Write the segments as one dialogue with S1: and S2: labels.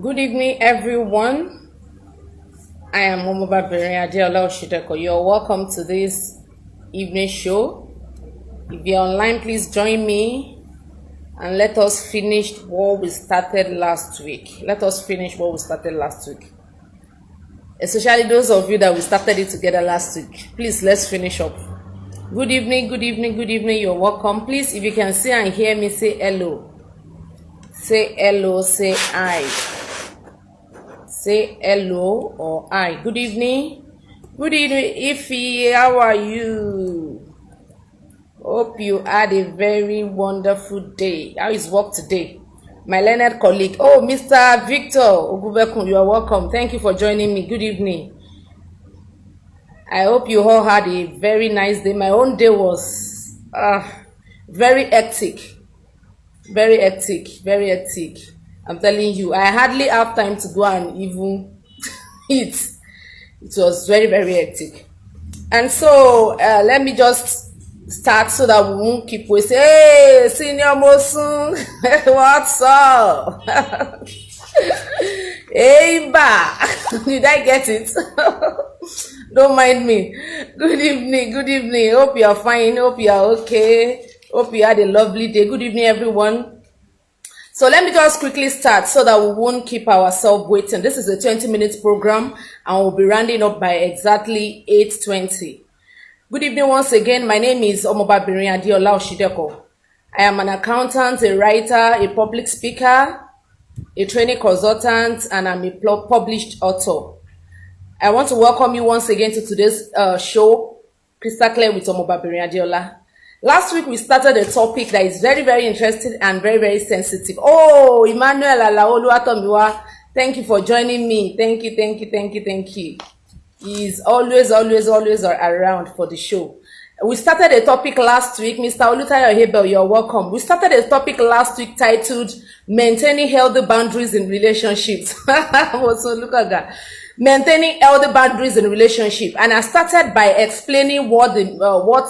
S1: Good evening, everyone. I am Momoba Adeola Oshiteko. You're welcome to this evening show. If you're online, please join me and let us finish what we started last week. Especially those of you that we started it together last week. Please, let's finish up. Good evening, good evening, good evening. You're welcome. Please, if you can see and hear me, say hello. Say hello, say hi. Say hello or hi. Good evening. Good evening, Ify. How are you? Hope you had a very wonderful day. How is work today? My learned colleague. Oh, Mr. Victor Ogubekun, you are welcome. Thank you for joining me. Good evening. I hope you all had a very nice day. My own day was very hectic. Very hectic. I'm telling you, I hardly have time to go and even eat. It was very hectic. And so let me just start so that we won't keep wasting. Hey, Senior Mosun, what's up? Hey, ba, did I get it? Don't mind me. Good evening. Hope you are fine. Hope you are okay. Hope you had a lovely day. Good evening, everyone. So let me just quickly start so that we won't keep ourselves waiting. This is a 20-minute program and we'll be rounding up by exactly 8:20. Good evening once again. My name is Omoba Adeola Oshiteko. I am an accountant, a writer, a public speaker, a training consultant, and I'm a published author. I want to welcome you once again to today's show, Crystal Clear with Omoba Adeola. Last week, we started a topic that is very interesting and very sensitive. Oh, Emmanuel Alaolu Atomiwa, thank you for joining me. Thank you. He's always around for the show. We started a topic last week. Mr. Olutayo Hebel, you're welcome. We started a topic last week titled Maintaining Healthy Boundaries in Relationships. So look at that. Maintaining healthy boundaries in relationship. And I started by explaining what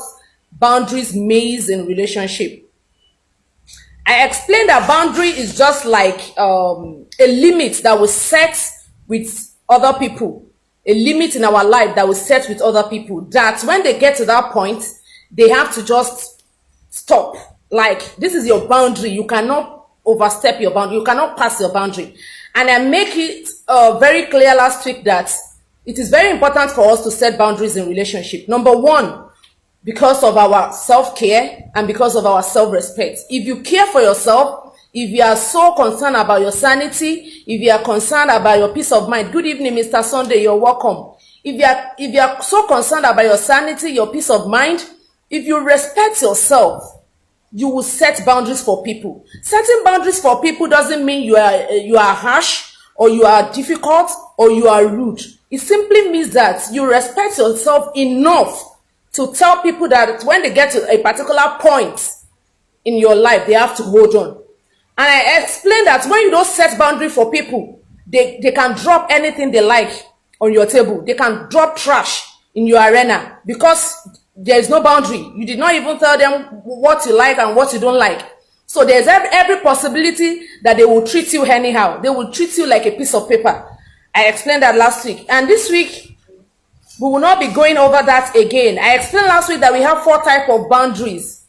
S1: boundaries means in relationship. I explained that boundary is just like a limit that we set with other people, a limit in our life that we set with other people, that when they get to that point, they have to just stop. Like, this is your boundary. You cannot overstep your boundary. You cannot pass your boundary. And I make it very clear last week that it is very important for us to set boundaries in relationship. Number one, because of our self-care and because of our self-respect. If you care for yourself, if you are so concerned about your sanity, if you are concerned about your peace of mind, good evening, Mr. Sunday, you're welcome. If you are so concerned about your sanity, your peace of mind, if you respect yourself, you will set boundaries for people. Setting boundaries for people doesn't mean you are harsh or you are difficult or you are rude. It simply means that you respect yourself enough to tell people that when they get to a particular point in your life, they have to hold on. And I explained that when you don't set boundary for people, they can drop anything they like on your table. They can drop trash in your arena because there is no boundary. You did not even tell them what you like and what you don't like. So there's every possibility that they will treat you anyhow. They will treat you like a piece of paper. I explained that last week. And this week, we will not be going over that again. I explained last week that we have 4 types of boundaries.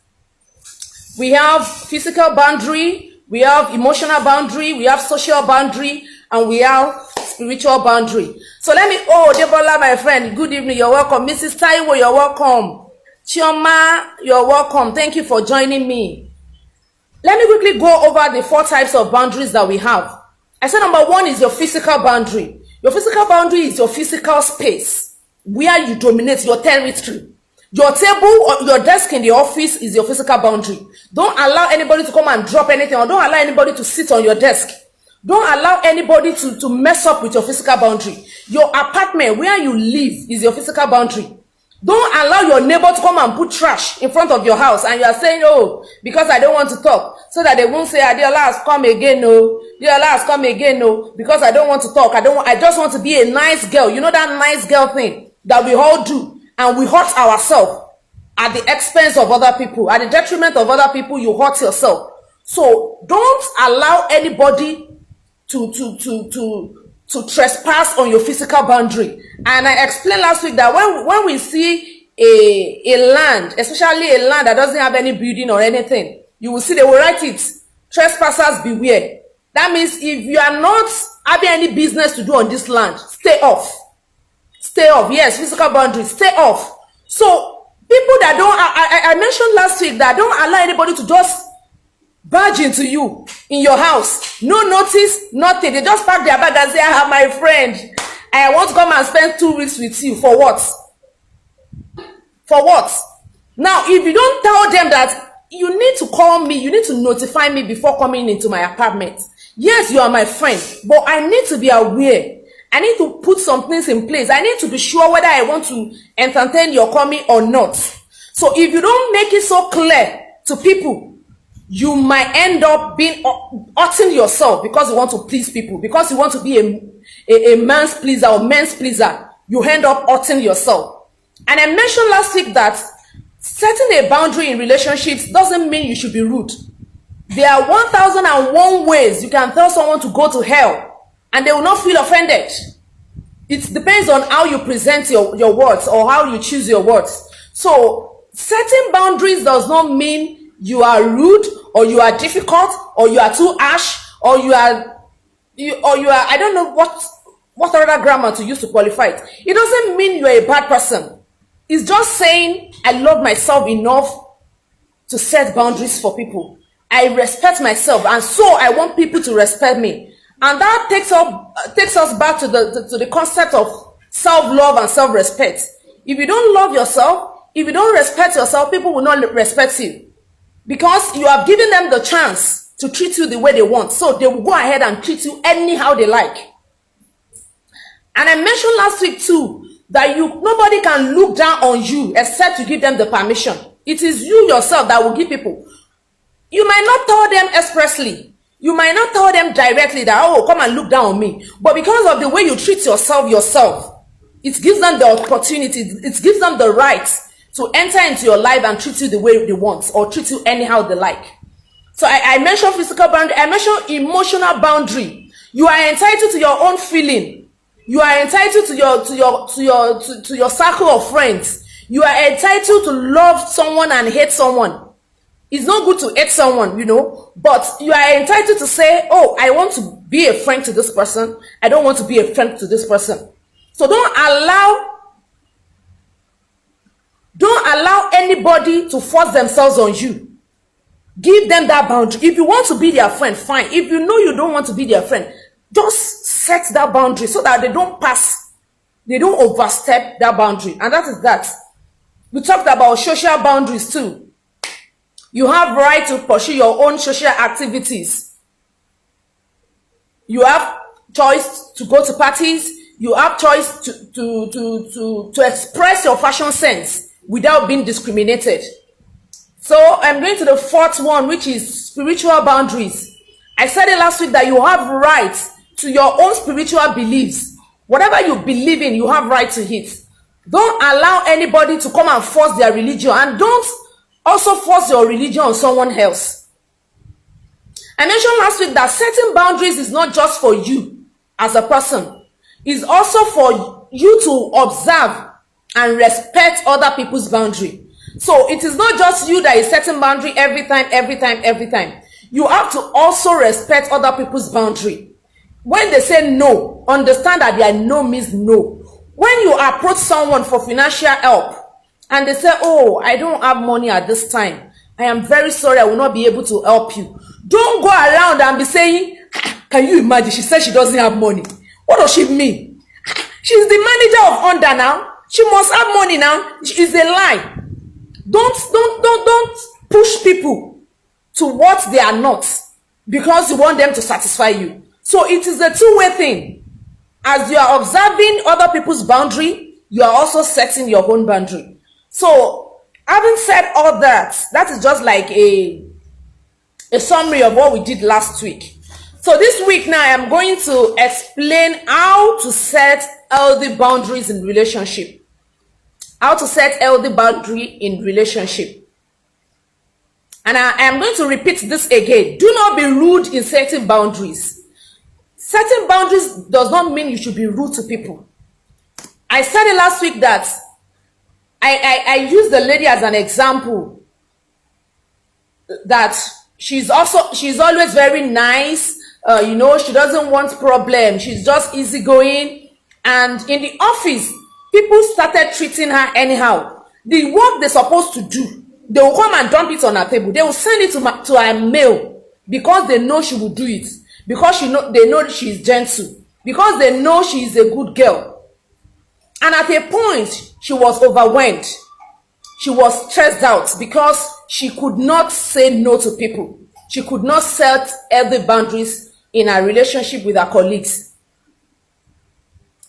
S1: We have physical boundary, we have emotional boundary, we have social boundary, and we have spiritual boundary. So let me, Debola, my friend, good evening, you're welcome. Mrs. Taiwo, you're welcome. Chioma, you're welcome. Thank you for joining me. Let me quickly go over the 4 types of boundaries that we have. I said number 1 is your physical boundary. Your physical boundary is your physical space, where you dominate your territory. Your table or your desk in the office is your physical boundary. Don't allow anybody to come and drop anything, or don't allow anybody to sit on your desk. Don't allow anybody to mess up with your physical boundary. Your apartment where you live is your physical boundary. Don't allow your neighbor to come and put trash in front of your house and you are saying, oh, because I don't want to talk, so that they won't say, Adeola has come again, no. Adeola has come again, no, because I don't want to talk. I just want to be a nice girl. You know that nice girl thing that we all do, and we hurt ourselves at the expense of other people, at the detriment of other people. You hurt yourself. So don't allow anybody to trespass on your physical boundary. And I explained last week that when we see a land, especially a land that doesn't have any building or anything, you will see they will write it, trespassers beware. That means if you are not having any business to do on this land, stay off. Stay off. Yes, physical boundaries, stay off. So people that don't, I mentioned last week that don't allow anybody to just barge into you in your house. No notice, nothing. They just pack their bag and say, my friend, I want to come and spend 2 weeks with you. For what? For what? Now, if you don't tell them that you need to call me, you need to notify me before coming into my apartment. Yes, you are my friend, but I need to be aware. I need to put some things in place. I need to be sure whether I want to entertain your coming or not. So if you don't make it so clear to people, you might end up being hurting yourself because you want to please people, because you want to be a man's pleaser or men's pleaser. You end up hurting yourself. And I mentioned last week that setting a boundary in relationships doesn't mean you should be rude. There are 1001 ways you can tell someone to go to hell and they will not feel offended. It depends on how you present your words or how you choose your words. So setting boundaries does not mean you are rude or you are difficult or you are too harsh or you are I don't know what other grammar to use to qualify it. It doesn't mean you are a bad person. It's just saying I love myself enough to set boundaries for people. I respect myself, and so I want people to respect me. And that takes us back to the concept of self-love and self-respect. If you don't love yourself, if you don't respect yourself, people will not respect you. Because you have given them the chance to treat you the way they want. So they will go ahead and treat you anyhow they like. And I mentioned last week too, that nobody can look down on you except you give them the permission. It is you yourself that will give people. You might not tell them expressly. You might not tell them directly that, oh, come and look down on me. But because of the way you treat yourself, it gives them the opportunity, it gives them the right to enter into your life and treat you the way they want or treat you anyhow they like. So I mentioned physical boundary. I mentioned emotional boundary. You are entitled to your own feeling. You are entitled to your circle of friends. You are entitled to love someone and hate someone. It's not good to hate someone, but you are entitled to say, oh, I want to be a friend to this person. I don't want to be a friend to this person. So don't allow anybody to force themselves on you. Give them that boundary. If you want to be their friend, fine. If you know you don't want to be their friend, just set that boundary so that they don't overstep that boundary. And that is that. We talked about social boundaries too. You have right to pursue your own social activities. You have choice to go to parties. You have choice to express your fashion sense without being discriminated. So I'm going to the fourth one, which is spiritual boundaries. I said it last week that you have right to your own spiritual beliefs. Whatever you believe in, you have right to it. Don't allow anybody to come and force their religion, and don't also force your religion on someone else. I mentioned last week that setting boundaries is not just for you as a person. It's also for you to observe and respect other people's boundary. So it is not just you that is setting boundary every time. You have to also respect other people's boundary. When they say no, understand that their no means no. When you approach someone for financial help and they say, oh, I don't have money at this time, I am very sorry, I will not be able to help you. Don't go around and be saying, can you imagine? She said she doesn't have money. What does she mean? She's the manager of Honda now. She must have money now. It's a lie. Don't push people to what they are not because you want them to satisfy you. So it is a two-way thing. As you are observing other people's boundary, you are also setting your own boundary. So having said all that, that is just like a summary of what we did last week. So this week now, I am going to explain how to set healthy boundaries in relationship. How to set healthy boundary in relationship. And I am going to repeat this again. Do not be rude in setting boundaries. Setting boundaries does not mean you should be rude to people. I said it last week that I used the lady as an example, that she's always very nice. She doesn't want problem. She's just easygoing. And in the office, people started treating her anyhow. The work they're supposed to do, they will come and dump it on her table. They will send it to her mail because they know she will do it. Because they know she's gentle. Because they know she is a good girl. And at a point, she was overwhelmed. She was stressed out because she could not say no to people. She could not set healthy boundaries in her relationship with her colleagues.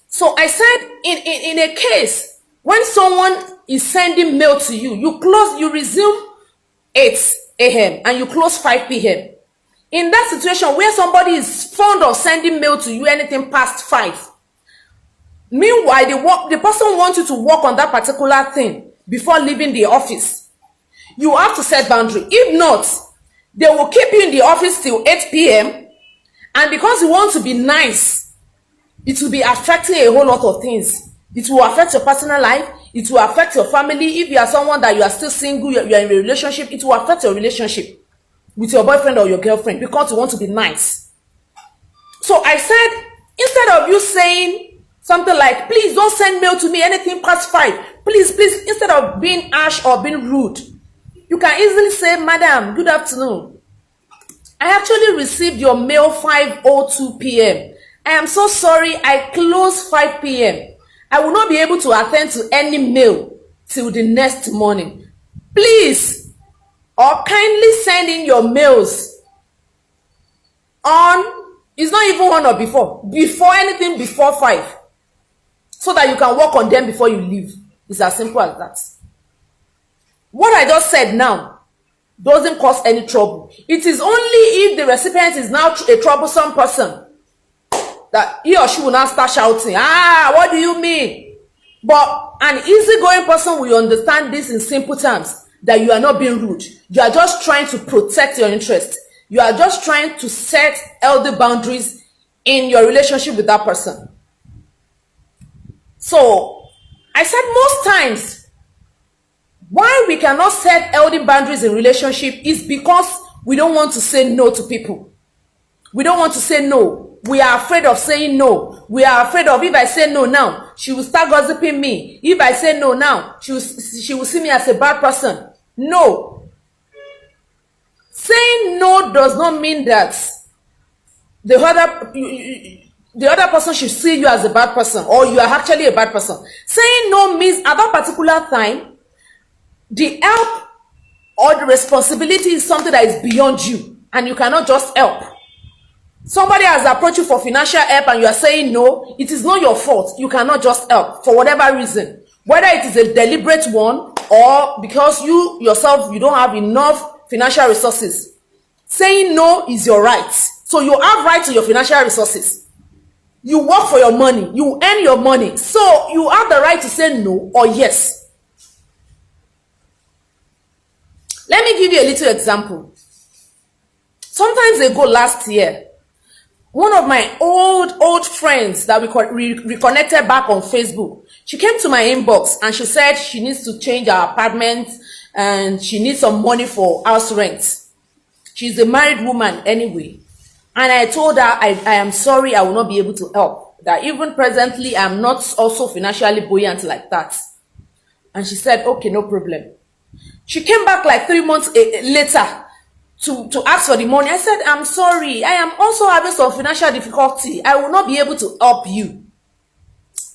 S1: So I said, in a case, when someone is sending mail to you, you resume 8 a.m. and you close 5 p.m. In that situation where somebody is fond of sending mail to you anything past 5, meanwhile, the person wants you to work on that particular thing before leaving the office, you have to set boundary. If not, they will keep you in the office till 8 p.m. And because you want to be nice, it will be affecting a whole lot of things. It will affect your personal life. It will affect your family. If you are someone that you are still single, you are in a relationship, it will affect your relationship with your boyfriend or your girlfriend because you want to be nice. So I said, instead of you saying something like, please don't send mail to me anything past 5. Please, instead of being harsh or being rude, you can easily say, madam, good afternoon. I actually received your mail 5:02 p.m. I am so sorry, I close 5 p.m. I will not be able to attend to any mail till the next morning. Please, or kindly send in your mails on, it's not even on or before anything before 5, so that you can work on them before you leave. It's as simple as that. What I just said now doesn't cause any trouble. It is only if the recipient is now a troublesome person that he or she will now start shouting, what do you mean? But an easygoing person will understand this in simple terms, that you are not being rude. You are just trying to protect your interest. You are just trying to set healthy boundaries in your relationship with that person. So, I said most times, why we cannot set healthy boundaries in relationship is because we don't want to say no to people. We don't want to say no. We are afraid of saying no. We are afraid of, if I say no now, she will start gossiping me. If I say no now, she will see me as a bad person. No. Saying no does not mean that the other person should see you as a bad person or you are actually a bad person. Saying no means at that particular time, the help or the responsibility is something that is beyond you and you cannot just help. Somebody has approached you for financial help and you are saying no, it is not your fault. You cannot just help for whatever reason. Whether it is a deliberate one or because you yourself, you don't have enough financial resources. Saying no is your right. So you have right to your financial resources. You work for your money. You earn your money. So you have the right to say no or yes. Let me give you a little example. Sometimes ago last year, one of my old friends that we reconnected back on Facebook, she came to my inbox and she said she needs to change her apartment and she needs some money for house rent. She's a married woman anyway. And I told her, I am sorry, I will not be able to help. That even presently, I'm not also financially buoyant like that. And she said, okay, no problem. She came back like 3 months later to ask for the money. I said, I'm sorry, I am also having some financial difficulty. I will not be able to help you.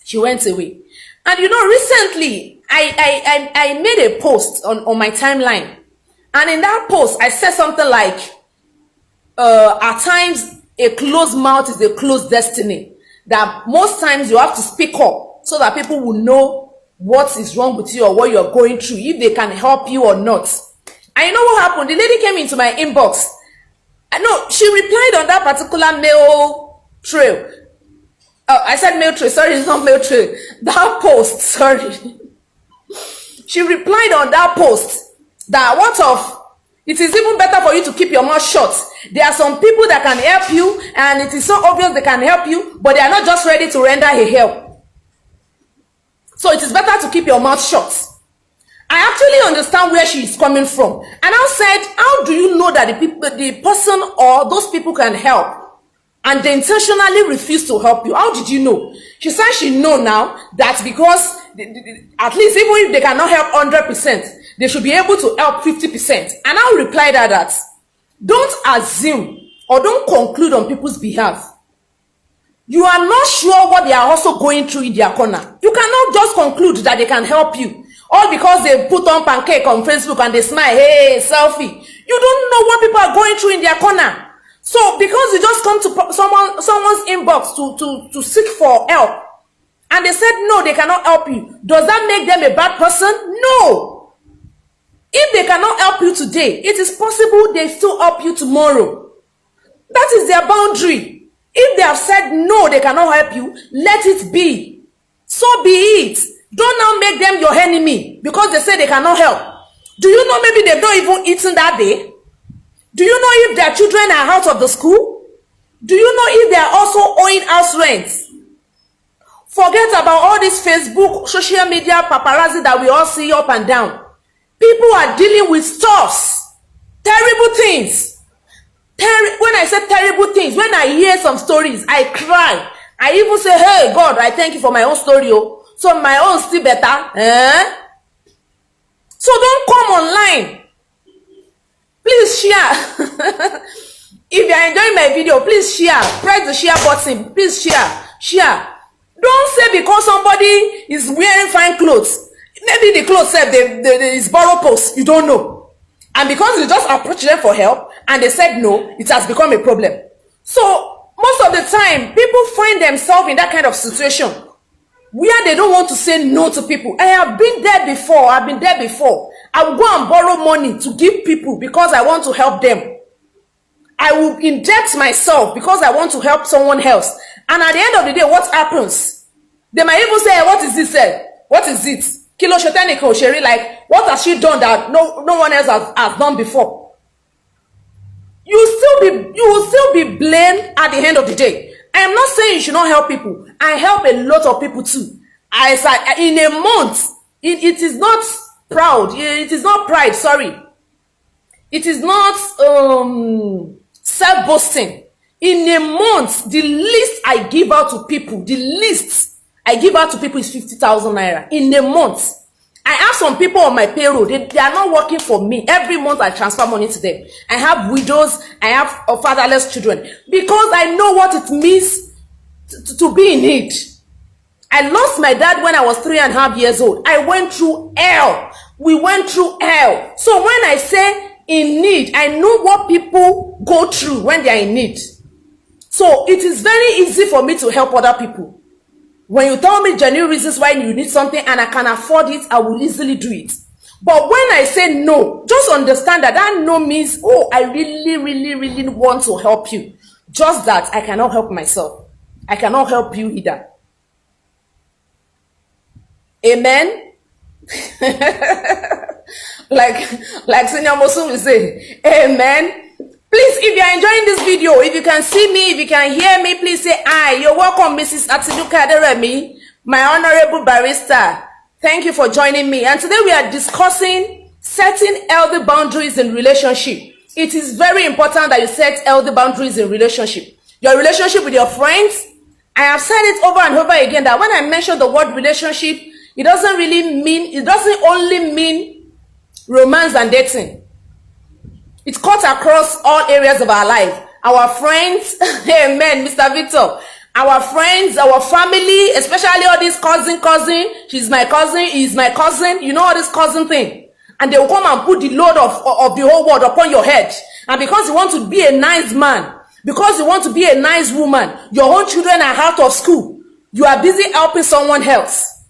S1: She went away. And recently, I made a post on my timeline. And in that post, I said something like, at times, a closed mouth is a closed destiny. That most times you have to speak up so that people will know what is wrong with you or what you're going through, if they can help you or not. And you know what happened? The lady came into my inbox. She replied on that particular mail trail. I said mail trail. Sorry, it's not mail trail. That post, sorry. She replied on that post that it is even better for you to keep your mouth shut there are some people that can help you, and it is so obvious they can help you, but they are not just ready to render a help. So it is better to keep your mouth shut. I actually understand where she is coming from. And I said, how do you know that the person or those people can help, and they intentionally refuse to help you? How did you know? She said she know now that because at least even if they cannot help 100%, they should be able to help 50%. And I'll reply that don't assume or don't conclude on people's behalf. You are not sure what they are also going through in their corner. You cannot just conclude that they can help you. All because they put on pancake on Facebook and they smile, hey, selfie. You don't know what people are going through in their corner. So because you just come to someone's inbox to seek for help, and they said no, they cannot help you, does that make them a bad person? No. If they cannot help you today, it is possible they still help you tomorrow. That is their boundary. If they have said no, they cannot help you, let it be. So be it. Don't now make them your enemy because they say they cannot help. Do you know maybe they've not even eaten that day? Do you know if their children are out of the school? Do you know if they are also owing house rent? Forget about all this Facebook, social media paparazzi that we all see up and down. People are dealing with stuffs, terrible things. When I say terrible things, when I hear some stories, I cry. I even say, hey, God, I thank you for my own story. Oh. So my own still better. So don't come online. Please share. If you are enjoying my video, please share. Press the share button. Please share. Don't say because somebody is wearing fine clothes. Maybe the clothes said they is borrow post. You don't know. And because you just approach them for help and they said no, it has become a problem. So most of the time, people find themselves in that kind of situation where they don't want to say no to people. I have been there before. I've been there before. I will go and borrow money to give people because I want to help them. I will inject myself because I want to help someone else. And at the end of the day, what happens? They might even say, what is this? What is it? Kilo Shotaniko Sherry, like, what has she done that no one else has done before? You will still be blamed at the end of the day. I am not saying you should not help people. I help a lot of people too. In a month, it is not proud. It is not pride, sorry. It is not self-boasting. In a month, the least I give out to people, is 50,000 naira. In a month. I have some people on my payroll. They are not working for me. Every month I transfer money to them. I have widows. I have fatherless children. Because I know what it means to be in need. I lost my dad when I was 3.5 years old. I went through hell. We went through hell. So when I say in need, I know what people go through when they are in need. So it is very easy for me to help other people. When you tell me genuine reasons why you need something and I can afford it, I will easily do it. But when I say no, just understand that no means, oh, I really, really, really want to help you. Just that I cannot help myself. I cannot help you either. Amen? like Senior Mosu will say, amen. Please, if you are enjoying this video, if you can see me, if you can hear me, please say hi. You're welcome, Mrs. Atiduka Aderemi, my honorable barrister. Thank you for joining me. And today we are discussing setting healthy boundaries in relationship. It is very important that you set healthy boundaries in relationship. Your relationship with your friends. I have said it over and over again that when I mention the word relationship, it doesn't only mean romance and dating. It cuts across all areas of our life. Our friends, amen, Mr. Victor. Our friends, our family, especially all these cousin, she's my cousin, he's my cousin, you know all this cousin thing. And they will come and put the load of the whole world upon your head. And because you want to be a nice man, because you want to be a nice woman, your own children are out of school, you are busy helping someone else.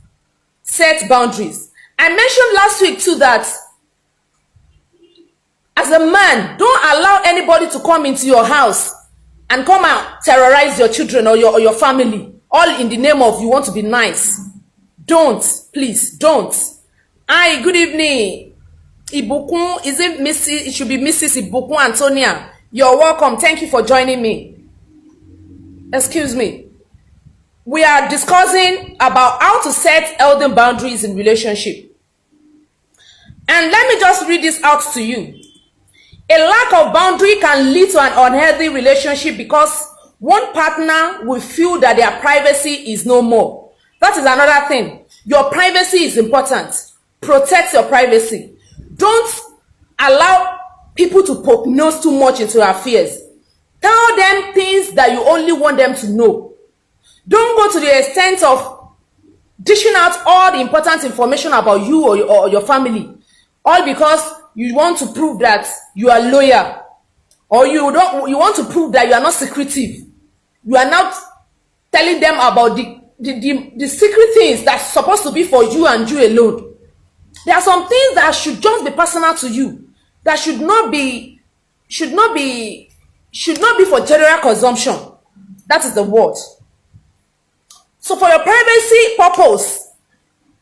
S1: Set boundaries. I mentioned last week too that as a man, don't allow anybody to come into your house and come and terrorize your children or your family, all in the name of you want to be nice. Don't, please, don't. Hi, good evening. Ibukun, is it Mrs.? It should be Mrs. Ibukun Antonia. You're welcome. Thank you for joining me. Excuse me. We are discussing about how to set healthy boundaries in relationship. And let me just read this out to you. A lack of boundary can lead to an unhealthy relationship because one partner will feel that their privacy is no more. That is another thing. Your privacy is important. Protect your privacy. Don't allow people to poke nose too much into your affairs. Tell them things that you only want them to know. Don't go to the extent of dishing out all the important information about you or your family, all because you want to prove that you are loyal, or you want to prove that you are not secretive. You are not telling them about the secret things that's supposed to be for you and you alone. There are some things that should just be personal to you, that should not be for general consumption. That is the word. So for your privacy purpose,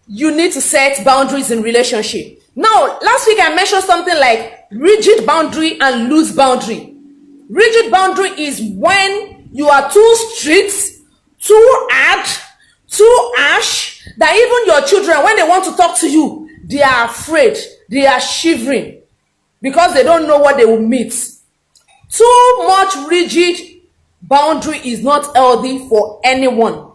S1: you need to set boundaries in relationship. Now, last week I mentioned something like rigid boundary and loose boundary. Rigid boundary is when you are too strict, too hard, too harsh, that even your children, when they want to talk to you, they are afraid, they are shivering, because they don't know what they will meet. Too much rigid boundary is not healthy for anyone.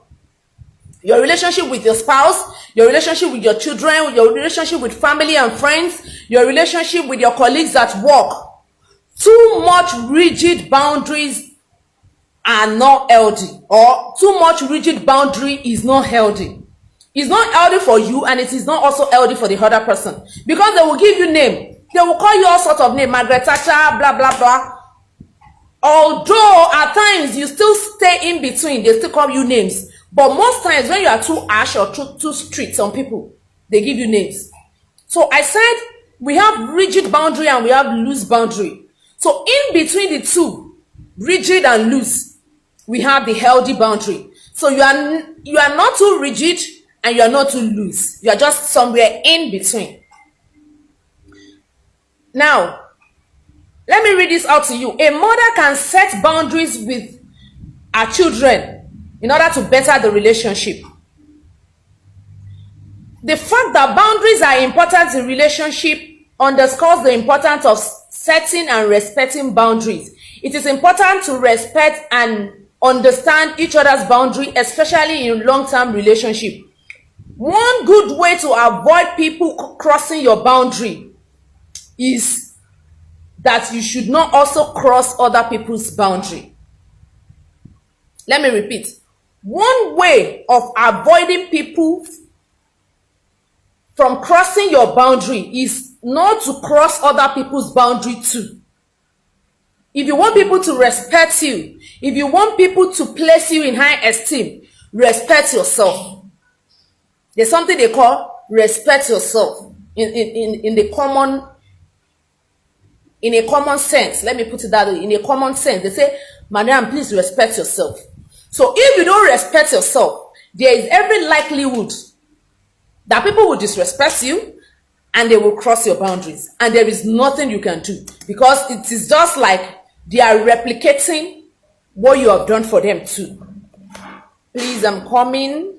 S1: Your relationship with your spouse, your relationship with your children, your relationship with family and friends, your relationship with your colleagues at work. Too much rigid boundaries are not healthy, or too much rigid boundary is not healthy. It's not healthy for you, and it is not also healthy for the other person, because they will give you name. They will call you all sorts of name, Margaret Thatcher, blah blah blah. Although at times you still stay in between, they still call you names. But most times when you are too harsh or too strict, some people, they give you names. So I said we have rigid boundary and we have loose boundary. So in between the two, rigid and loose, we have the healthy boundary. So you are not too rigid and you are not too loose. You are just somewhere in between. Now, let me read this out to you. A mother can set boundaries with her children in order to better the relationship. The fact that boundaries are important in relationship underscores the importance of setting and respecting boundaries. It is important to respect and understand each other's boundary, especially in long-term relationship. One good way to avoid people crossing your boundary is that you should not also cross other people's boundary. Let me repeat. One way of avoiding people from crossing your boundary is not to cross other people's boundary too. If you want people to respect you, if you want people to place you in high esteem, respect yourself. There's something they call respect yourself in a common sense. Let me put it that way. In a common sense, they say, Madam, please respect yourself. So if you don't respect yourself, there is every likelihood that people will disrespect you and they will cross your boundaries. And there is nothing you can do, because it is just like they are replicating what you have done for them too. Please, I'm coming.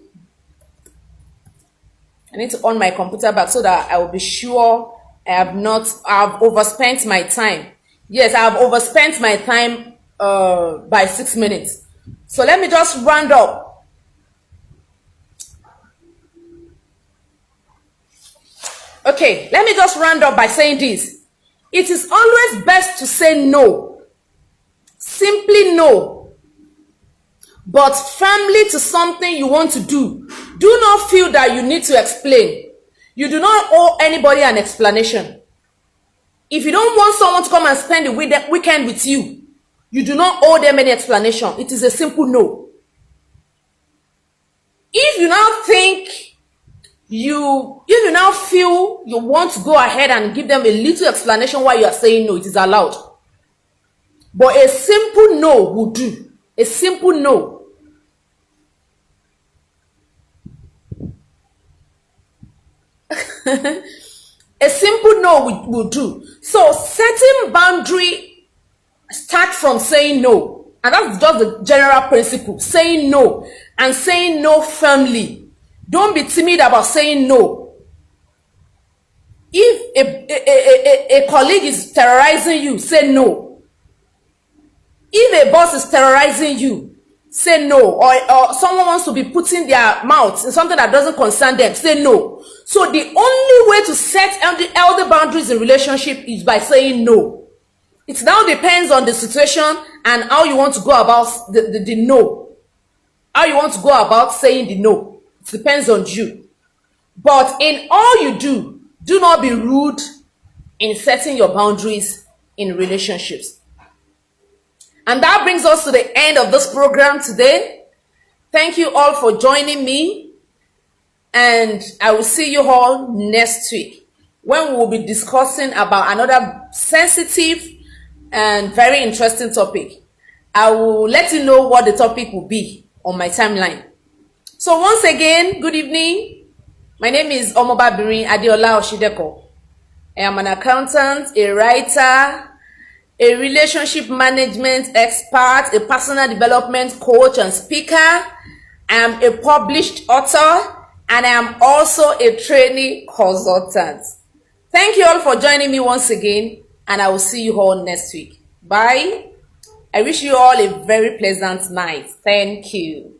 S1: I need to on my computer back so that I will be sure I've overspent my time. Yes, I've overspent my time by 6 minutes. So let me just round up. Okay, let me just round up by saying this. It is always best to say no. Simply no. But firmly to something you want to do. Do not feel that you need to explain. You do not owe anybody an explanation. If you don't want someone to come and spend the weekend with you, you do not owe them any explanation. It is a simple no. If you now think if you now feel you want to go ahead and give them a little explanation why you are saying no, it is allowed. But a simple no will do. A simple no. A simple no will do. So setting Start from saying no. And that's just the general principle. Saying no. And saying no firmly. Don't be timid about saying no. If a colleague is terrorizing you, say no. If a boss is terrorizing you, say no. Or someone wants to be putting their mouth in something that doesn't concern them, say no. So the only way to set healthy boundaries in relationship is by saying no. It now depends on the situation and how you want to go about the no. How you want to go about saying the no. It depends on you. But in all you do, do not be rude in setting your boundaries in relationships. And that brings us to the end of this program today. Thank you all for joining me. And I will see you all next week when we will be discussing about another sensitive and very interesting topic. I will let you know what the topic will be on my timeline. So once again, good evening. My name is Omobabirin Adeola Oshideko. I am an accountant, a writer, a relationship management expert, a personal development coach and speaker. I am a published author, and I am also a trainee consultant. Thank you all for joining me once again, and I will see you all next week. Bye. I wish you all a very pleasant night. Thank you.